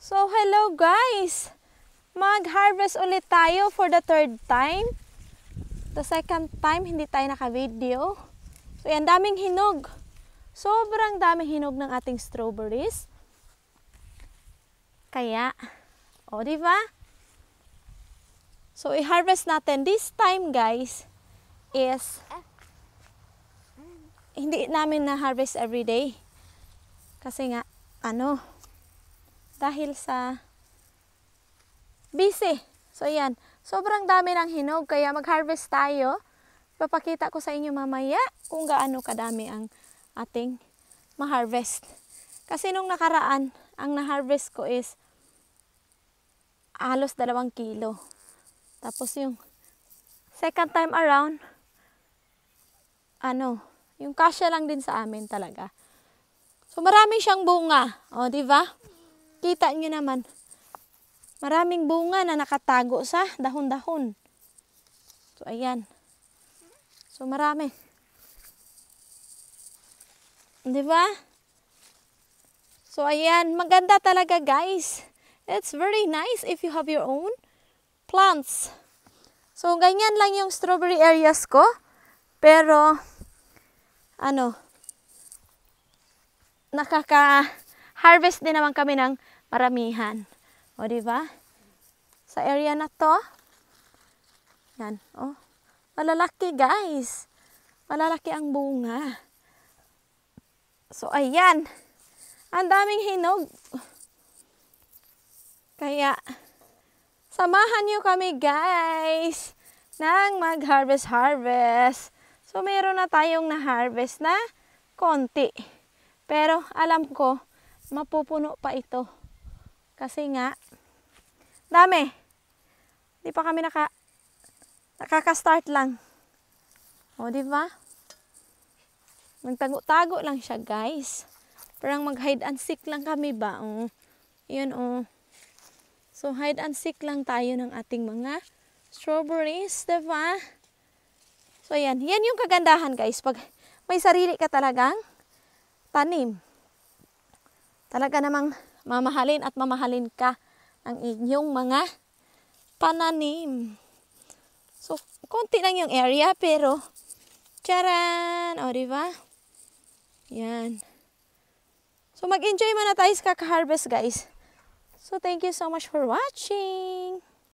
So, hello guys! Mag-harvest ulit tayo for the third time. The second time, hindi tayo naka-video. So, yan, daming hinog. Sobrang daming hinog ng ating strawberries. Kaya, di ba? So, i-harvest natin. This time, guys, is hindi namin na-harvest everyday. Kasi nga, dahil sa busy. So, ayan. Sobrang dami ng hinog. Kaya mag-harvest tayo. Papakita ko sa inyo mamaya kung gaano kadami ang ating ma-harvest. Kasi nung nakaraan, ang na-harvest ko is halos 2 kilo. Tapos yung second time around, yung kasya lang din sa amin talaga. So, marami siyang bunga. Di ba? Kita nyo naman. Maraming bunga na nakatago sa dahon-dahon. So, ayan. So, marami. Di ba? So, ayan. Maganda talaga, guys. It's very nice if you have your own plants. So, ganyan lang yung strawberry areas ko. Pero, nakaka-harvest din naman kami ng maramihan. Di ba? Sa area na to, yan, malalaki guys. Malalaki ang bunga. So, ayan. Ang daming hinog. Kaya, samahan nyo kami guys ng mag-harvest. So, mayroon na tayong na-harvest na konti. Pero, alam ko, mapupuno pa ito. Kasi nga, dami. Di pa kami nakaka-start lang. Di ba? Magtago-tago lang siya, guys. Parang mag-hide and seek lang kami ba? Yun, So, hide and seek lang tayo ng ating mga strawberries, di ba? So, yan. Yan yung kagandahan, guys. Pag may sarili ka talagang tanim. Talaga namang mamahalin at mamahalin ka ang inyong mga pananim. So, konti lang yung area, pero charan! Diba? Yan. So, mag-enjoy muna tayo sa kaka-harvest, guys. So, thank you so much for watching.